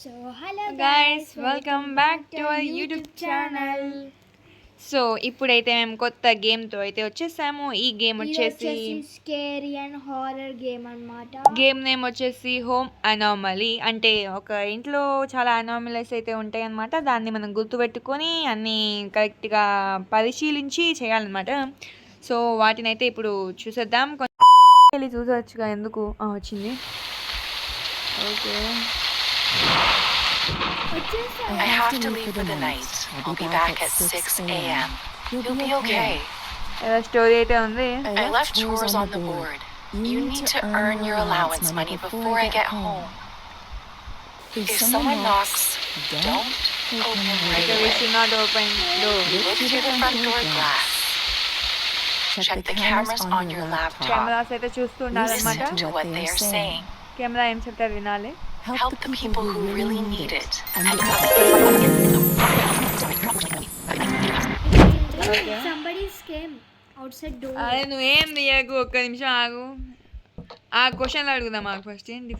So hello guys, welcome back to our YouTube channel. So ఇప్పుడైతే మేము కొత్త గేమ్తో అయితే వచ్చేసాము. ఈ గేమ్ వచ్చేసి స్కేరీ అండ్ హారర్ గేమ్ అన్నమాట. గేమ్ నేమ్ వచ్చేసి హోమ్ అనామలీ. అంటే ఒక ఇంట్లో చాలా అనామలీస్ అయితే ఉంటాయి అన్నమాట. దాన్ని మనం గుర్తుపెట్టుకొని అన్నీ కరెక్ట్గా పరిశీలించి చేయాలన్నమాట. సో వాటిని అయితే ఇప్పుడు చూసేద్దాం. కొంచెం చూసొచ్చుగా, ఎందుకు వచ్చింది. Okay, I have to leave for the night. I'll be back at 6 a.m. You'll be okay. Story అయితే ఉంది. I left chores on the board. You need to earn your allowance money before I get home. If someone knocks, don't open right We away. should not open door. Look through the front door glass. Check the cameras on your laptop. Cameras అయితే చూస్తూ ఉండాలన్నమాట. Listen to what they are saying. Camera ఏం చెప్తారు వినాలి. Help the people who really need it. Somebody's came outside door. అదే నువ్వేం తీయకు, ఒక్క నిమిషం ఆగు. ఆ క్వశ్చన్లు అడుగుదాం మాకు ఫస్ట్. ఏంటి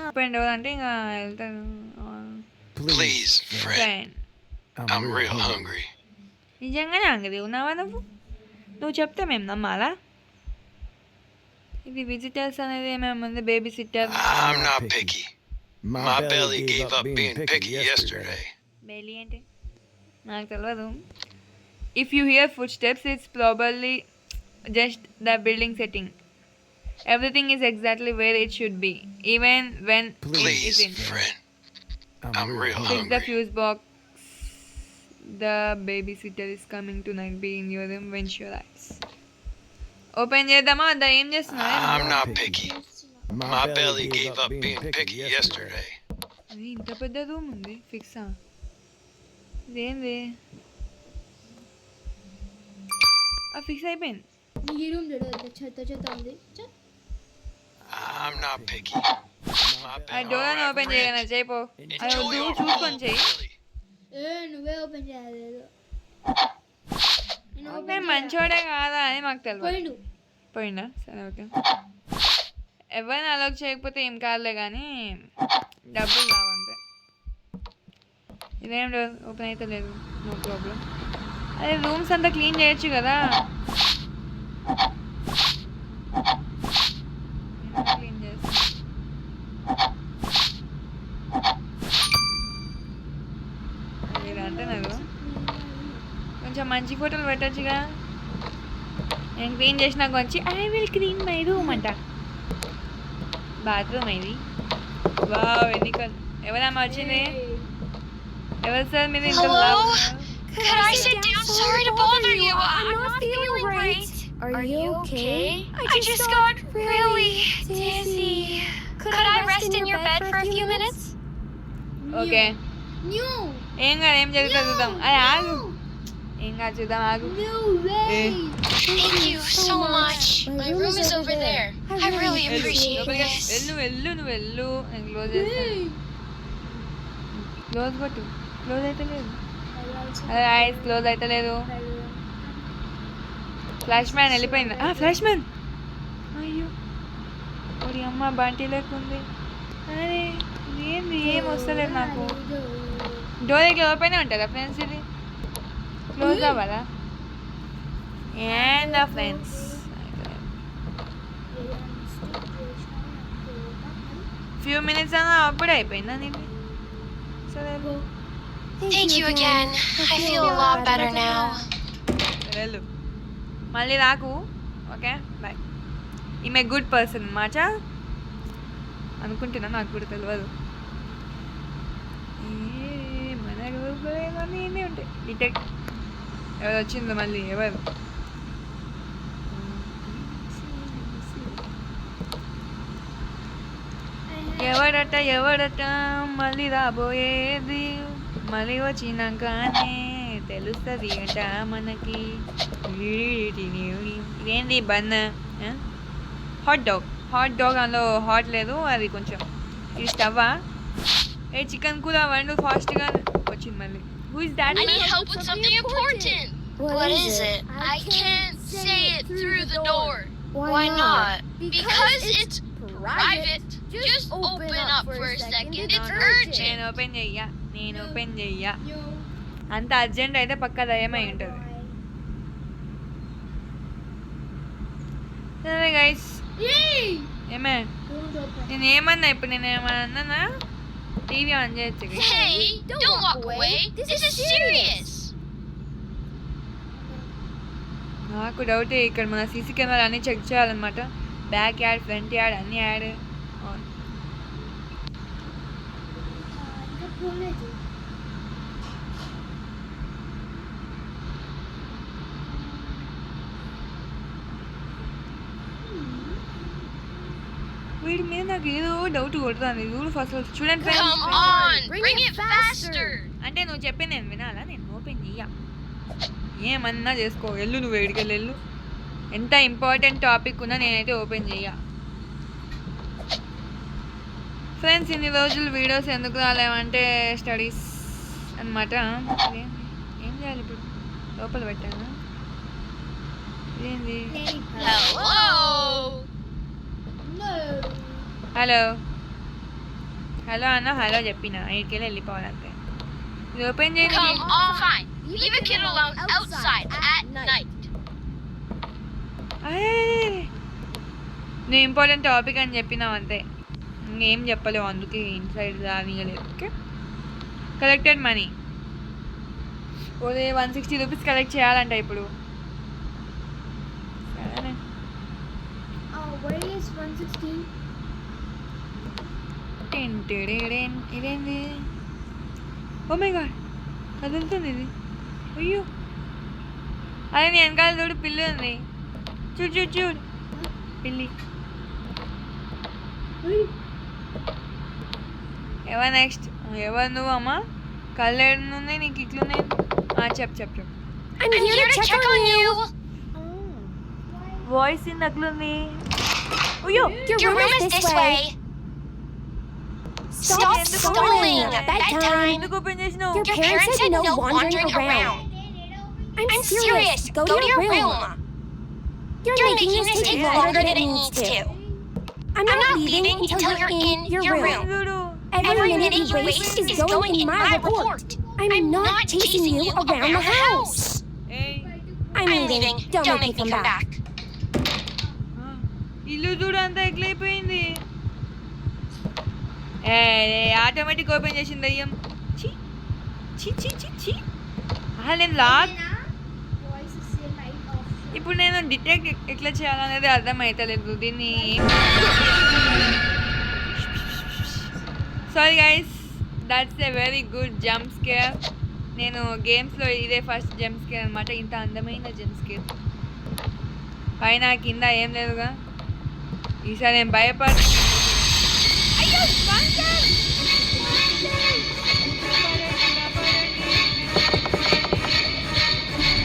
ఓపెన్ డోర్ అంటే ఇంకా వెళ్తాను. Please, Fred. Friend, I'm real hungry. నిజంగానే అంగది ఉన్నావా నువ్వు చెప్తే మేము నమ్మాలా? ఇది విజిటర్స్ అనేది ఏమేముంది, babysitter. I'm not picky. My belly gave up being picky yesterday. బేలీ అంటే నాకు తెలియదు. If you here food steps it's probably just the building setting. Everything is exactly where it should be even when it Please, is in. Fred. I'm real Fix the hungry. fuse box. The babysitter is coming tonight. Be in your room when she arrives. Open చేద్దామా? వద్దా? ఏం చేస్తున్నావు? I'm not picky. My belly gave up being picky yesterday. అది ఇంత పెద్ద room ఉంది. ఫిక్సా? ఇదేంది? Fix అయిపోయింది. ఈ రూమ్ చెత్త ఉంది. I'm not picky. My ఆ డోర్ అని ఓపెన్ చేయగలను. చేయిపో. అది Enjoy వద్దు, your చూసుకొని చెయ్యి. belly. నువ్వే ఓపెన్ చేయలేదు. నేను మంచోడే కాదా అని మాకు తెలియదు. పోయిండు. పోయిందా? సరే, ఓకే. ఎవరిని అలౌట్ చేయకపోతే ఏం కాదులే, కానీ డబ్బులు కావంతే. ఇదేం లేదు, ఓపెన్ అయితే లేదు. No problem. అదే రూమ్స్ అంతా క్లీన్ చేయొచ్చు కదా. క్లీన్ చేస్తా. అంటే నాకు కొంచెం మంచి ఫోటోలు పెట్టచ్చుగా. నేను క్లీన్ చేసినాక వచ్చి I will clean my room అంట. బాత్రూమ్ ఇది. వావ్, ఎన్నికలు. ఎవరమ్మా వచ్చింది? ఎవరు సార్ మీరు ఇంత Hello? Could I sit down? Sorry to bother you. I'm not feeling right. Are you okay? I just got really dizzy. Could I rest in your bed for a few minutes? Okay, New. ఏం కాదు, ఏం జరుగుతుంది చూద్దాం. అది ఆగు, ఏం కాదు చూద్దాం, ఆగు. No way. Thank you so much. My room is over there. I really appreciate this. వెళ్ళు వెళ్ళు, నువ్వు వెళ్ళు. నేను క్లోజ్ చేస్తాను. క్లోజ్ కొట్టు. క్లోజ్ అయితే లేదు. అదే ఐస్ క్లోజ్ అయితే లేదు. ఫ్లాష్ మ్యాన్ వెళ్ళిపోయింది. ఫ్లాష్ మ్యాన్, అయ్యో ఓడి అమ్మ, బంటి లేకుంది. అరే ఏంది, ఏం వస్తలేదు నాకు. డోర్ ఇట్లా ఓపెన్ ఉంటుందా ఫ్రెండ్స్? ఇది క్లోజ్ అవ్వాలా? అండ్ ఫ్రెండ్స్, ఫ్యూ మినిట్స్ అన్నా అప్పుడే అయిపోయిందా నీది? సరే Thank you again. I feel a lot better now. వెళ్ళు, మళ్ళీ రాకు. Okay, bye. ఈమె గుడ్ పర్సన్ అన్నమాట అనుకుంటున్నా, నాకు కూడా తెలియదు. మన నేనే ఉంటాయి. డిటెక్ట్ ఎవరు వచ్చిందో మళ్ళీ, ఎవరు? ఎవడట మళ్ళీ రాబోయేది, మళ్ళీ వచ్చినాకనే తెలుస్తుంది అంట మనకి. ఇదేంటి బన్? హాట్ డాగ్ అందులో హాట్ లేదు, అది కొంచెం. ఇది స్టవ్వా? ఏ చికెన్ కూర వండు ఫాస్ట్గా. వచ్చింది మళ్ళీ. Who is that? I need help with something important. What is it? I can't say it through the door. Why not? Because it's private. Just open up for a second. It's నేను urgent. Open చెయ్యా No. అంత urgent అయితే పక్కా దయ్యమై ఉంటుంది. సరే guys, Yay! ఏమే Don't open. నేను ఏమన్నా ఇప్పుడు నేను ఏమన్నా టీవీ ఆన్ చేయొచ్చు guys. Hey, don't walk away. This is serious. నాకు డౌట్ ఇక్కడ మన సీసీ కెమెరా అన్నీ చెక్ చేయాలన్నమాట. బ్యాక్ యాడ్, ఫ్రంట్ యాడ్ అన్నీ యాడ్. ఇంకా పోలేదు. వీడి మీద నాకు ఏదో డౌట్ కొడుతుంది. చూడు ఫస్ట్ చూడండి Come friends. on, bring it faster. అంటే నువ్వు చెప్పింది నేను వినాలా? నేను ఓపెన్ చెయ్యా, ఏమన్నా చేసుకో. వెళ్ళు, నువ్వు వేడికెళ్ళి వెళ్ళు. ఎంత ఇంపార్టెంట్ టాపిక్ ఉన్నా నేనైతే ఓపెన్ చెయ్యా. ఫ్రెండ్స్, ఇన్ని రోజులు వీడియోస్ ఎందుకు రాలేవంటే స్టడీస్ అనమాట. ఏం చేయాలి ఇప్పుడు? లోపల పెట్టాను. ఇదేంది? Hello. No. హలో హలో అన్న, హలో చెప్పిన ఇటుకెళ్ళి వెళ్ళిపోవాలంతే. ఇది ఓపెన్ చేయండి. Come on. Leave a kid alone outside at night. నువ్వు ఇంపార్టెంట్ టాపిక్ అని చెప్పినావు అంతే, ఇంకేం చెప్పలేవు. అందుకే ఇన్సైడ్ రానియలేదు. ఓకే, కలెక్టెడ్ మనీ ఓదే 160 రూపీస్ కలెక్ట్ చేయాలంట ఇప్పుడు. సరేనే. Where is 116? ఇదేంది? ఓ మై గాడ్, కదులుతుంది ఇది. అయ్యో, అదే నీ వెనకాల చూడు, పిల్లి ఉంది. చూడు చూడు చూడు, పిల్లి. ఎవరు నెక్స్ట్? ఎవరు నువ్వు అమ్మా? కళ్ళు ఏడున్నాయి నీకు ఇట్లున్నాయి? చెప్పు చెప్పు చెప్పు. I'm here to check on you. Voice అట్లుంది. అయ్యో, Your room is this way. Stop stalling. Bedtime. ఎందుకు ఓపెన్ చేసినావు? Your parents said no wandering around. I'm serious. Go to your room. You're making this take longer than it needs to. I'm not leaving until you're in your room. చూడు. Every minute you waste is going in my report. I'm not chasing you around the house. ఏయ్, I'm leaving. Don't make me come back. ఇల్లు చూడు అంతా ఎట్లయిపోయింది. Automatic open చేసింది అయ్యం. ఛీ ఛీ ఛీ ఛీ ఛీ. నేను lock Voice is say light off. ఇప్పుడు నేను డిటెక్ట్ ఎట్లా చేయాలనేది అర్థమవుతలేదు దీన్ని. Sorry guys, that's a very good jump scare. నేను గేమ్స్లో ఇదే ఫస్ట్ జంప్ స్కేర్ అనమాట. ఇంత అందమైన జంప్ స్కేర్. పైన కింద ఏం లేదుగా. ఈసారి నేను భయపడ.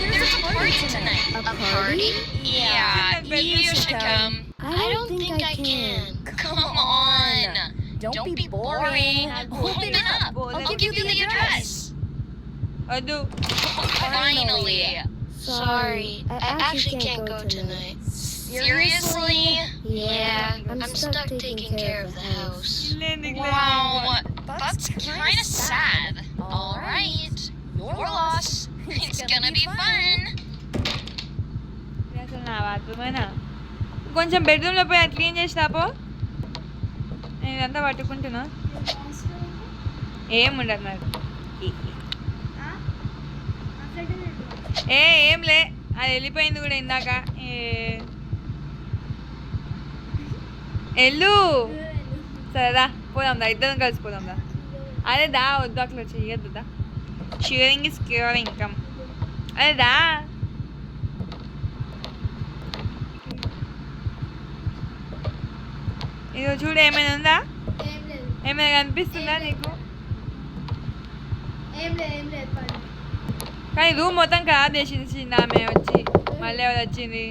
There's a party tonight. A party? Yeah, you should come. I don't think I can. Come on. Don't be boring. Open up. I'll give you the address. వద్దు. Finally. Sorry, I actually can't go tonight. Seriously? Yeah, I'm stuck taking care of the house. Wow, that's kind of sad. All right, your loss. It's gonna be fun. అసలు నా బాత్రూమేనా? కొంచెం బెడ్రూమ్లో పోయి అది clean చేసినాపో. నేను ఇదంతా పట్టుకుంటున్నా. ఏం ఉండదు నాకు. ఏం లే, అది వెళ్ళిపోయింది కూడా ఇందాక. ఎల్లు సరేదా, పోదాందా, ఇద్దరం కలిసిపోదాందా. అదే దా, వద్దు అట్లా చెయ్యొద్దు దా. Sharing is caring. కమ్, అదే దా. ఇదిగో చూడు, ఏమైనా ఉందా? ఏం లేదు. ఏమైనా కనిపిస్తుందా నీకు? ఏం లేదు పడు. కానీ రూమ్ మొత్తం ఖరాబ్ చేసింది ఆమె వచ్చి. మళ్ళీ ఎవరు వచ్చింది?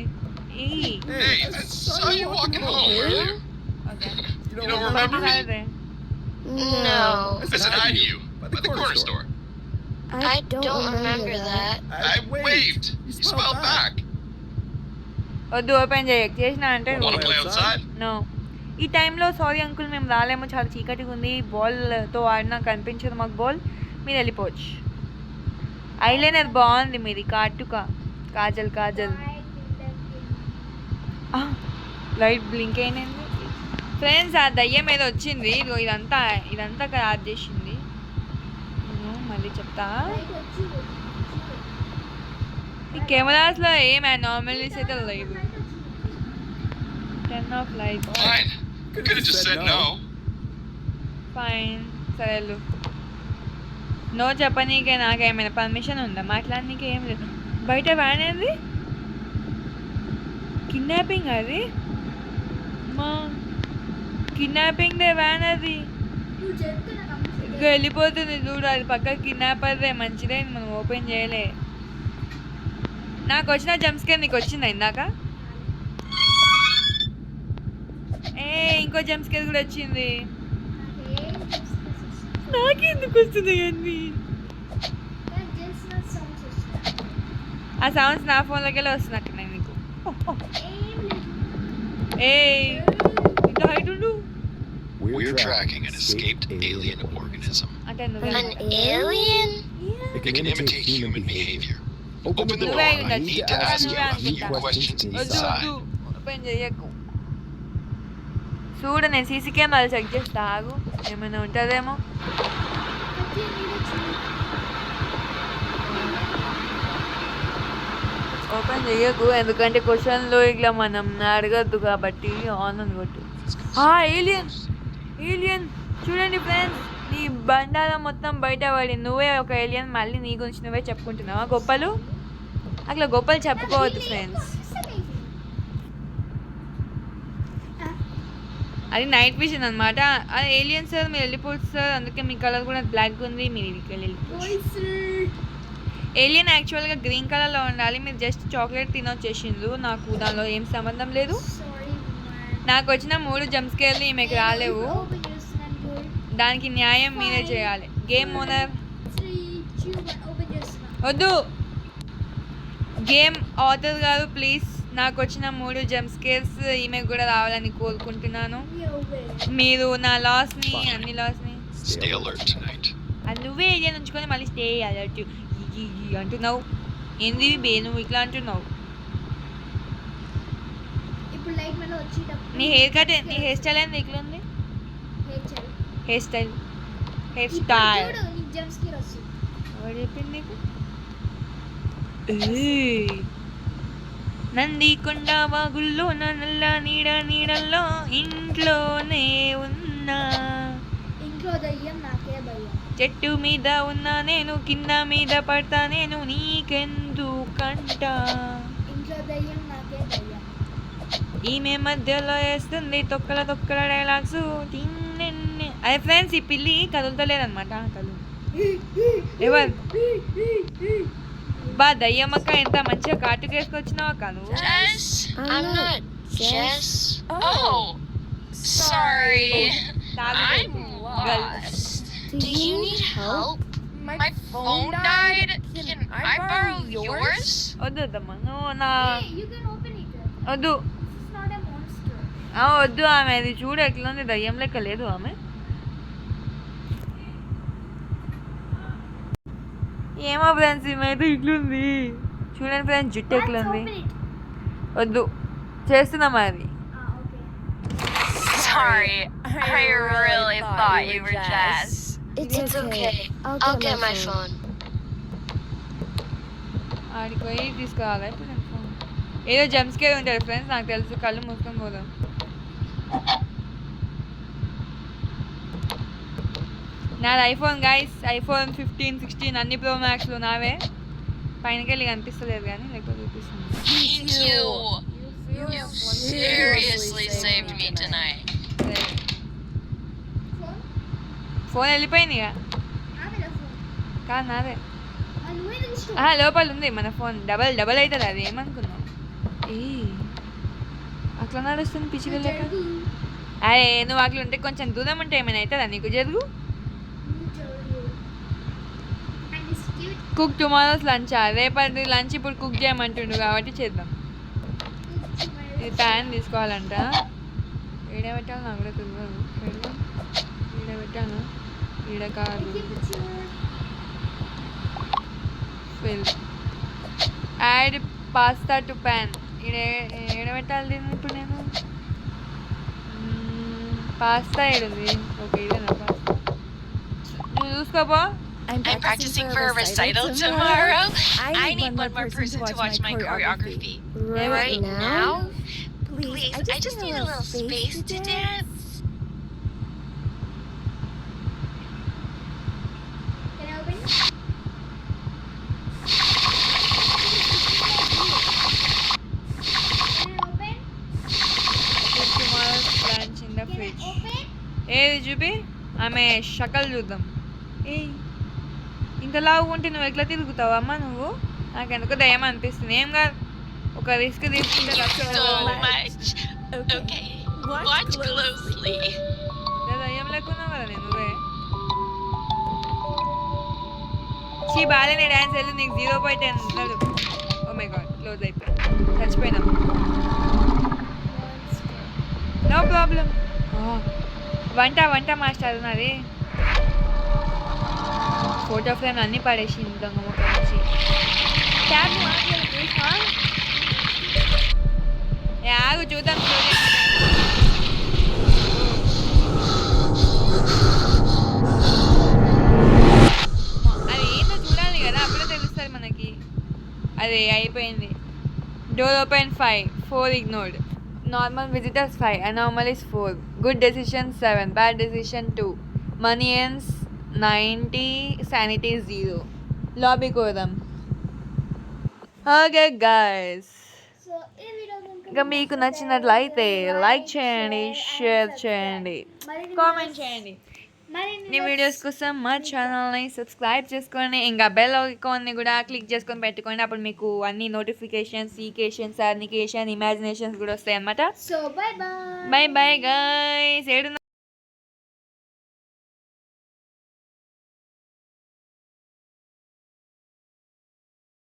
Hey, I saw you walking home earlier. You don't remember me? No, I said hi to you by the corner store. I don't remember that. I waved. You smiled back. వద్దు open చేసినా అంటే Want to play outside? No. ఈ టైంలో sorry uncle మేము రాలేము, చాలా చీకటిగా ఉంది, బాల్తో ఆడినా కనిపించదు మాకు బాల్, మీరు వెళ్ళిపోవచ్చు. ఐలైనర్ బాగుంది మీది, కాటుక కాజల్ లైట్ బ్లింక్ అయినది. ఫ్రెండ్స్ ఆ దయ్యం ఏదో వచ్చింది, ఇదిగో ఇదంతా ఖరాబ్ చేసింది. నేను మళ్ళీ చెప్తా, ఈ కెమెరాస్లో ఏం అనామలీస్ అయితే లేవు. Turn off light. Fine. Could have just said no. Fine, సరే నో చెప్పనీకే నాకేమైనా పర్మిషన్ ఉందా? మాట్లాడనీకే ఏం లేదు. బయట వ్యాన్ ఏంది? కిడ్నాపింగ్ అది? మా కిడ్నాపింగ్ దే వ్యాన్ అది. నువ్వు చెప్తే నాకు అనిపిస్తుంది. ఇక వెళ్ళిపోతుంది చూడు, అది పక్క కిడ్నాపర్దే, మంచిదే మనం ఓపెన్ చేయలే. నాకు వచ్చిన జంప్స్కేర్ నీకు వచ్చిందా ఇందాక? ఇంకో జంప్స్కేర్ కూడా వచ్చింది. నాకేం తెలుసు. నాకెందుకు వస్తుంది అన్నీ? నాకు తెలిసిన sounds వస్తాయి. ఆ సౌండ్స్ నా ఫోన్లోకి వెళ్ళి వస్తున్నట్టున్నాయి నీకు. ఏం లేదు. ఇంత హైట్ ఉండు. We're tracking an escaped alien organism. అంటే నువ్వే An alien? It can imitate human behavior. Open the door. నువ్వే I ఉండొచ్చు. need to ask you a few అనుకుంటా. questions వద్దు inside. ఓపెన్ చెయ్యకు. చూడు నేను సీసీ కెమెరాలు చెక్ చేస్తా, ఆగు ఏమైనా ఉంటుందేమో. ప్రతి వీడియో చూడు. ఓపెన్ చెయ్యకు, ఎందుకంటే క్వశ్చన్లో ఇట్లా మనం అడగద్దు కాబట్టి ఆన్ అని కొట్టు. ఏలియన్ చూడండి ఫ్రెండ్స్, నీ బండారం మొత్తం బయట పడి నువ్వే ఒక ఏలియన్, మళ్ళీ నీ గురించి నువ్వే చెప్పుకుంటున్నావా గొప్పలు? అట్లా గొప్పలు చెప్పుకోవద్దు ఫ్రెండ్స్. అది నైట్ విజన్ అనమాట. అది ఏలియన్ సార్, మీరు వెళ్ళిపోవచ్చు సార్, అందుకే మీ కలర్ కూడా బ్లాక్ ఉంది, మీరు ఇక్కడికి వెళ్ళిపోవచ్చు. ఏలియన్ యాక్చువల్గా గ్రీన్ కలర్లో ఉండాలి, మీరు జస్ట్ చాక్లెట్ తినొచ్చేసిండ్రు, నాకు దానిలో ఏం సంబంధం లేదు. నాకు వచ్చిన 3 జంప్స్కేర్లు ఈమెకు రాలేవు, దానికి న్యాయం మీరే చేయాలి. గేమ్ ఓనర్ వద్దు, గేమ్ ఆథర్ గారు ప్లీజ్, నాకు వచ్చిన 3 జంప్స్కేర్స్ ఈమెకు కూడా రావాలని కోరుకుంటున్నాను. మీరు నా లాస్ని, అన్ని లాస్ని Stay alert tonight. అది నువ్వే ఏరియా ఉంచుకొని మళ్ళీ స్టే అలర్ట్ అంటున్నావు. ఏంది బే నువ్వు ఇట్లా అంటున్నావు? ఇప్పుడు లైట్ మళ్ళీ వచ్చేటప్పుడు నీ హెయిర్ కట్, నీ హెయిర్ స్టైల్ ఏంది ఇట్లా ఉంది? హెయిర్ స్టైల్ చూడు నీకు జంప్ స్కేర్ వస్తుంది. ఎవరు చెప్పింది నీకు? నందికొండ వాగుల్లో నల్ల నీడల్లో ఇంట్లోనే ఉన్నా, ఇంట్లో దయ్యం నాకే భయం. చెట్టు మీద ఉన్నా నేను, కింద మీద పడతా నేను, నీకెందుకంట ఇంట్లో దయ్యం నాకే భయం. ఈమె మధ్యలో వేస్తుంది తొక్కల డైలాగ్స్. అదే ఫ్రెండ్స్, ఈ పిల్లి కదులుతలేదన్నమాట. ఎవరు బా దయ్యమ్మక్క, ఎంత మంచిగా కాటుకు వేసుకొచ్చినావు అక్క నువ్వు. Jess? I'm not Jess. Oh, sorry. I'm lost. Do you need help? My phone died. Can I borrow yours? వద్దమ్మా నువ్వు నా Hey, you can open it. వద్దు. This is not a monster. వద్దు, ఆమె అది చూడు ఎట్లా ఉంది, దయ్యం లెక్క లేదు ఆమె. ఏమో ఫ్రెండ్స్, ఈమె ఇట్లుంది చూడండి ఫ్రెండ్స్, జుట్టు Let's ఎట్లుంది. open it. వద్దు చేస్తున్నామా అది. Okay. Sorry. I really thought you were Jess. It's okay. I'll get my phone. ఆడికి పోయి తీసుకురావాలి ఇప్పుడు నేను ఫోన్. ఏదో జంప్స్కేర్ ఉంటుంది ఫ్రెండ్స్, నాకు తెలుసు, కళ్ళు మూసుకొని పోదాం. నాది ఐఫోన్ గైస్, ఐఫోన్ 15, 16 అన్ని ప్రో మ్యాక్స్లో నావే. పైనకి వెళ్ళి కనిపిస్తలేదు కానీ లేకపోతే చూపిస్తుంది. Thank you. You seriously saved me tonight. Phone? Phone వెళ్ళిపోయింది ఇక. ఆమెదా phone? కాదు నాదే. నువ్వే తెలుసు. లోపల ఉంది మన ఫోన్, డబల్ అవుతుంది అది, ఏమనుకున్నావు? అట్లా నడుస్తుంది పిచ్చిగా లేక. అరే నువ్వు అట్లా ఉంటే కొంచెం దూరం ఉంటే ఏమైనా అవుతుందా నీకు? జరుగు. కుక్ టుమారోస్ లంచ్, రేపటి లంచ్ ఇప్పుడు కుక్ చేయమంటుండు కాబట్టి చేద్దాం. ఇది ప్యాన్ తీసుకోవాలంట. ఈడ పెట్టాలి నాకు కూడా తెలియదు. ఈడ పెట్టాను. ఈడ కాదు. Fill add pasta to pan. ఈడ పెట్టాలి దీన్ని ఇప్పుడు నేను. పాస్తా ఏడుంది. ఓకే ఇదేనా పాస్తా. నువ్వు చూసుకోపో. I'm practicing for a recital tomorrow. I need one more person to watch my choreography. Right now? Please, I just need a little space to dance. Can I open? Can I open? Tomorrow's lunch in the Can I fridge. open? ఏది చూపి ఆమె షకల్ చూద్దాం. ఏయ్ ఇంత లావుకుంటే నువ్వు ఎట్లా తిరుగుతావు అమ్మ నువ్వు? నాకు ఎందుకో దయ్యం అనిపిస్తుంది. ఏం కాదు, ఒక రిస్క్ తీసుకుంటే So much. Okay, watch closely. దయ్యం లేకున్నావు కదా నేను. నువ్వే చీ బాగానే డ్యాన్స్ వెళ్ళి నీకు 0.10 ఉన్నాడు. ఓ మై గాడ్ క్లోజ్ అయిపోయింది. చచ్చిపోయినాం. No problem. వంట మాస్టర్ ఉన్నది. ఫోటో ఫ్రేమ్ అన్నీ పడేసి దొంగ ముఖం వచ్చి క్యాబ్ ఆగు చూద్దాం. అది ఏంటో చూడాలి కదా, అప్పుడే తెలుస్తుంది మనకి. అదే అయిపోయింది. Door open 5, 4 ignored. Normal visitors 5, anomalies 4, good decision 7, bad decision 2, money earns 90, sanity 0. Lobby kodam. Okay guys, So, ఈ వీడియో ఇక మీకు నచ్చినట్లయితే లైక్ చేయండి, షేర్ చేయండి, కామెంట్ చేయండి. నీ వీడియోస్ కోసం మా ఛానల్ని సబ్స్క్రైబ్ చేసుకోండి. ఇంకా బెల్ ఐకాన్ని కూడా క్లిక్ చేసుకొని పెట్టుకోండి. అప్పుడు మీకు అన్ని నోటిఫికేషన్స్, ఈకేషన్స్, అర్నికేషన్, ఇమాజినేషన్స్ కూడా వస్తాయి అన్నమాట. So, bye bye. By bye guys.